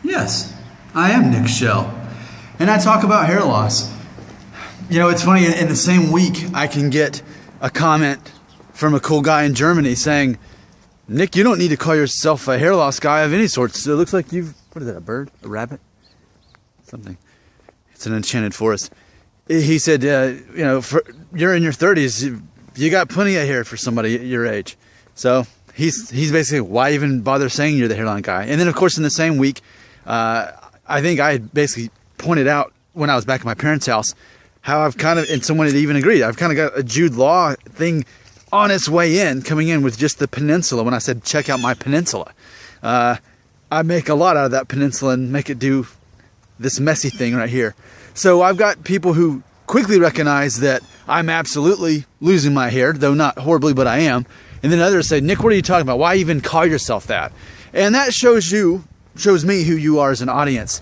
Yes, I am Nick Shell, and I talk about hair loss. You know, it's funny, in the same week, I can get a comment from a cool guy in Germany saying, Nick, you don't need to call yourself a hair loss guy of any sort. So it looks like you've, what is that, a bird? A rabbit? Something. It's an enchanted forest. He said, you know, you're in your 30s, you got plenty of hair for somebody your age. So he's basically, why even bother saying you're the hairline guy? And then, of course, in the same week, I think I had basically pointed out when I was back at my parents' house how I've kind of, and someone had even agreed, I've kind of got a Jude Law thing on its way in, coming in with just the peninsula. When I said, check out my peninsula, I make a lot out of that peninsula and make it do this messy thing right here. So I've got people who quickly recognize that I'm absolutely losing my hair, though not horribly, but I am. And then others say, Nick, what are you talking about? Why even call yourself that? And that shows me who you are as an audience.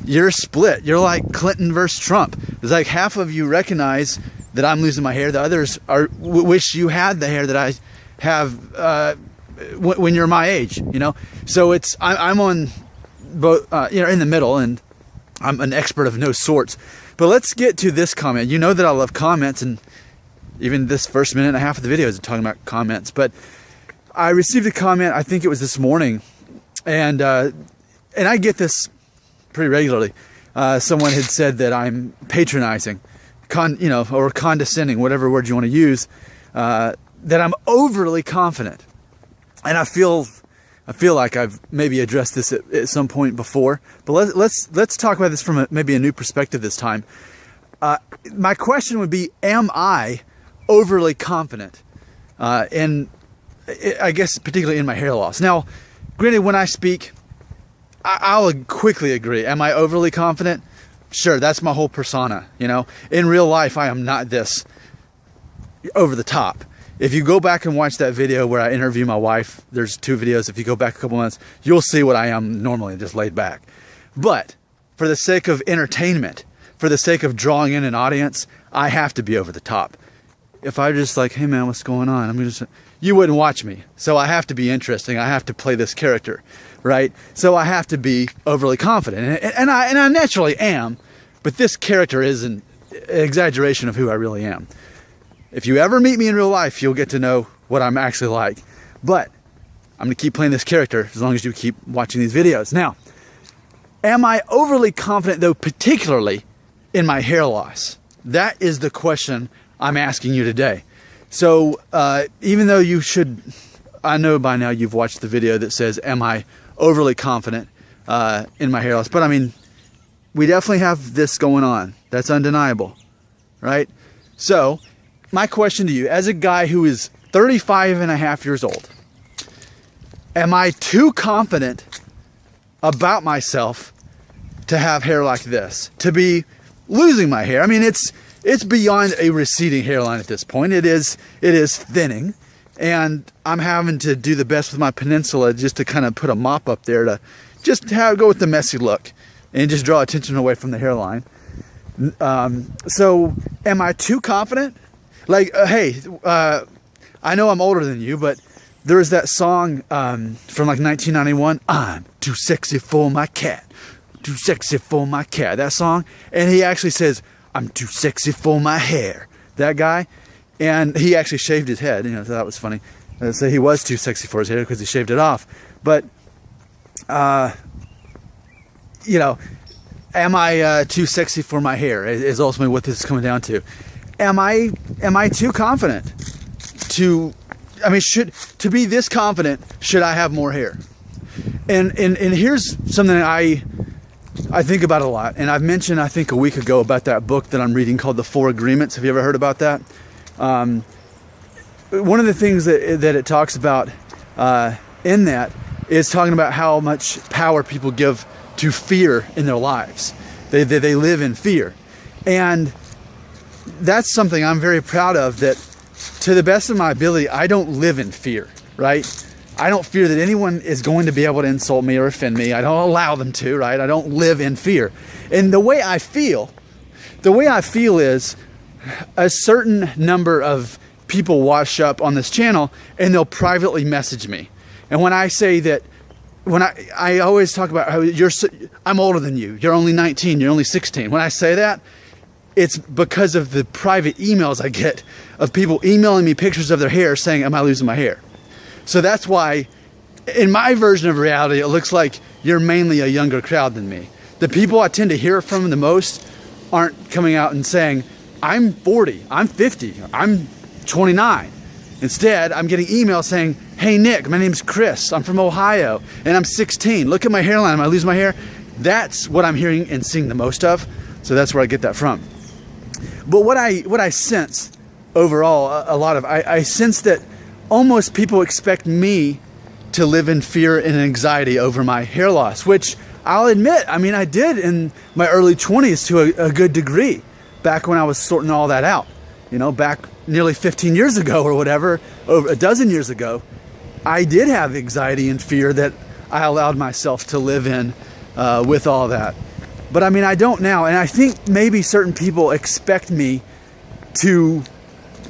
You're split. You're like Clinton versus Trump. It's like half of you recognize that I'm losing my hair. The others wish you had the hair that I have when you're my age, you know? So I'm on both, you know, in the middle, and I'm an expert of no sorts. But let's get to this comment. You know that I love comments, and even this first minute and a half of the video is talking about comments. But I received a comment, I think it was this morning, and I get this pretty regularly. Someone had said that I'm patronizing, you know, or condescending, whatever word you want to use, that I'm overly confident. And I feel like I've maybe addressed this at some point before, but let's talk about this from maybe a new perspective this time. My question would be, am I overly confident? And I guess particularly in my hair loss. Now, granted, when I speak, I'll quickly agree. Am I overly confident? Sure, that's my whole persona, you know. In real life, I am not this over the top. If you go back and watch that video where I interview my wife, there's 2 videos. If you go back a couple months, you'll see what I am normally, just laid back. But for the sake of entertainment, for the sake of drawing in an audience, I have to be over the top. If I just like, hey man, what's going on? You wouldn't watch me. So I have to be interesting. I have to play this character, right? So I have to be overly confident. And I naturally am, but this character is an exaggeration of who I really am. If you ever meet me in real life, you'll get to know what I'm actually like. But I'm going to keep playing this character as long as you keep watching these videos. Now, am I overly confident, though, particularly in my hair loss? That is the question I'm asking you today. So even though you should, I know by now you've watched the video that says, am I overly confident in my hair loss? But I mean, we definitely have this going on. That's undeniable, right? So my question to you, as a guy who is 35 and a half years old, am I too confident about myself to have hair like this, to be losing my hair? I mean, it's beyond a receding hairline at this point. It is thinning, and I'm having to do the best with my peninsula just to kind of put a mop up there to just go with the messy look and just draw attention away from the hairline. So am I too confident? Like, hey, I know I'm older than you, but there was that song from like 1991, I'm too sexy for my cat, too sexy for my cat, that song. And he actually says, I'm too sexy for my hair, that guy. And he actually shaved his head, you know, so that was funny. So he was too sexy for his hair because he shaved it off. But, you know, am I too sexy for my hair is ultimately what this is coming down to. Am I too confident to, I mean, to be this confident, should I have more hair? And here's something that I think about a lot. And I've mentioned, I think a week ago, about that book that I'm reading called The 4 Agreements. Have you ever heard about that? One of the things that it talks about in that is talking about how much power people give to fear in their lives. They live in fear. And that's something I'm very proud of, that to the best of my ability, I don't live in fear, right? I don't fear that anyone is going to be able to insult me or offend me. I don't allow them to, right? I don't live in fear. And the way I feel is a certain number of people wash up on this channel and they'll privately message me. And when I say that when I always talk about how I'm older than you. You're only 19. You're only 16. When I say that, it's because of the private emails I get of people emailing me pictures of their hair saying, am I losing my hair? So that's why, in my version of reality, it looks like you're mainly a younger crowd than me. The people I tend to hear from the most aren't coming out and saying, I'm 40, I'm 50, I'm 29. Instead, I'm getting emails saying, hey Nick, my name's Chris, I'm from Ohio, and I'm 16. Look at my hairline, am I losing my hair? That's what I'm hearing and seeing the most of, so that's where I get that from. But what I sense overall, a lot of, I sense that almost people expect me to live in fear and anxiety over my hair loss, which I'll admit, I mean, I did in my early 20s to a good degree, back when I was sorting all that out. You know, back nearly 15 years ago or whatever, over a dozen years ago, I did have anxiety and fear that I allowed myself to live in with all that. But I mean, I don't now. And I think maybe certain people expect me to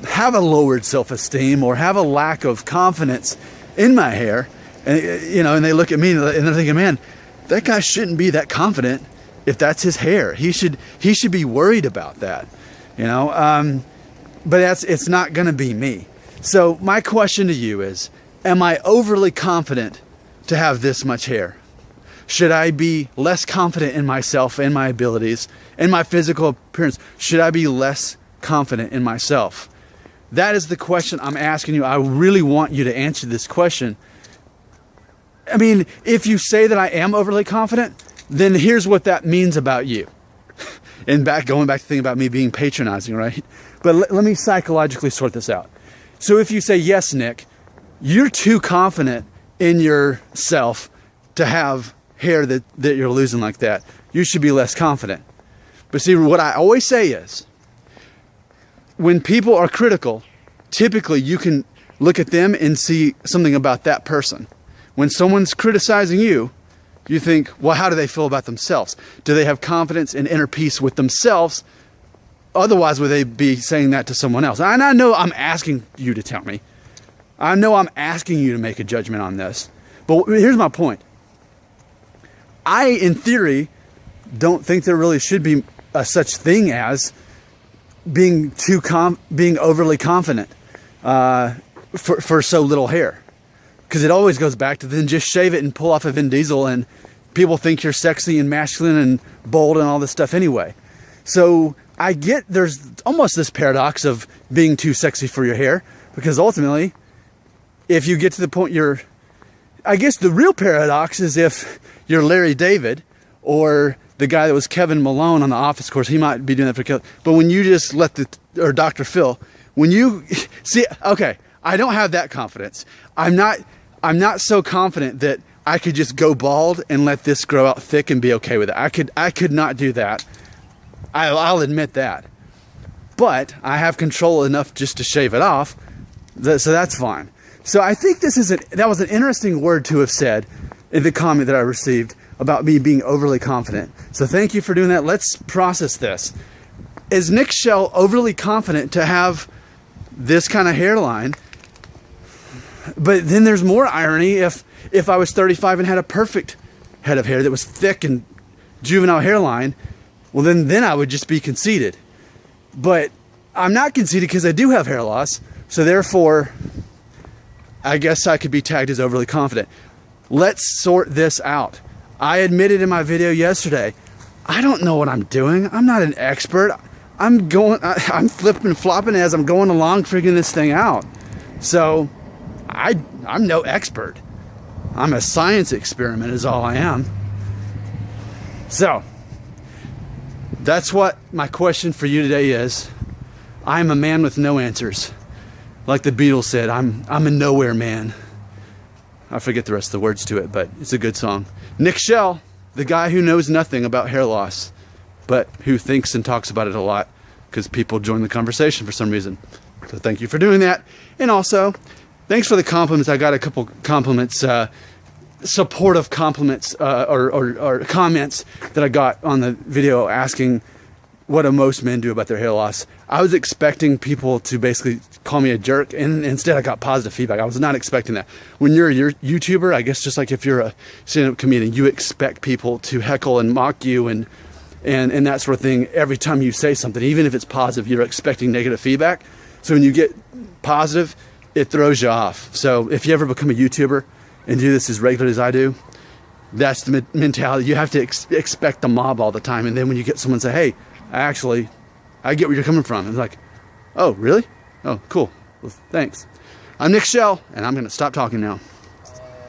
have a lowered self-esteem or have a lack of confidence in my hair. And, you know, and they look at me and they're thinking, man, that guy shouldn't be that confident if that's his hair. He should be worried about that, you know? But it's not going to be me. So my question to you is, am I overly confident to have this much hair? Should I be less confident in myself and my abilities and my physical appearance? Should I be less confident in myself? That is the question I'm asking you. I really want you to answer this question. I mean, if you say that I am overly confident, then here's what that means about you. And going back to thinking about me being patronizing, right? But let me psychologically sort this out. So if you say, yes, Nick, you're too confident in yourself to have hair that you're losing like that, you should be less confident. But see, what I always say is, when people are critical, typically you can look at them and see something about that person. When someone's criticizing you, you think, well, how do they feel about themselves? Do they have confidence and inner peace with themselves? Otherwise, would they be saying that to someone else? And I know I'm asking you to tell me. I know I'm asking you to make a judgment on this. But here's my point. I, in theory, don't think there really should be a such thing as being overly confident for so little hair. Because it always goes back to then just shave it and pull off a Vin Diesel and people think you're sexy and masculine and bold and all this stuff anyway. So I get there's almost this paradox of being too sexy for your hair, because ultimately, if you get to the point I guess the real paradox is if you're Larry David or the guy that was Kevin Malone on The Office. Of course, he might be doing that for Kevin. But when you just or Dr. Phil, when you see, okay, I don't have that confidence. I'm not so confident that I could just go bald and let this grow out thick and be okay with it. I could not do that. I'll admit that. But I have control enough just to shave it off, so that's fine. So I think that was an interesting word to have said in the comment that I received about me being overly confident. So thank you for doing that. Let's process this. Is Nick Shell overly confident to have this kind of hairline? But then there's more irony if I was 35 and had a perfect head of hair that was thick and juvenile hairline, well then I would just be conceited. But I'm not conceited because I do have hair loss, so therefore I guess I could be tagged as overly confident. Let's sort this out. I admitted in my video yesterday, I don't know what I'm doing. I'm not an expert. I'm flipping and flopping as I'm going along figuring this thing out. So I'm no expert. I'm a science experiment is all I am. So that's what my question for you today is. I'm a man with no answers. Like the Beatles said, I'm a nowhere man. I forget the rest of the words to it, but it's a good song. Nick Shell, the guy who knows nothing about hair loss, but who thinks and talks about it a lot because people join the conversation for some reason. So thank you for doing that. And also, thanks for the compliments. I got a couple compliments, supportive compliments or comments that I got on the video asking what do most men do about their hair loss. I was expecting people to basically call me a jerk, and instead I got positive feedback. I was not expecting that. When you're a YouTuber, I guess just like if you're a stand-up comedian, you expect people to heckle and mock you and that sort of thing every time you say something. Even if it's positive, you're expecting negative feedback. So when you get positive, it throws you off. So if you ever become a YouTuber and do this as regularly as I do, that's the mentality. You have to expect the mob all the time. And then when you get someone say, hey, actually, I get where you're coming from. It's like, oh, really? Oh, cool. Well, thanks. I'm Nick Shell, and I'm going to stop talking now.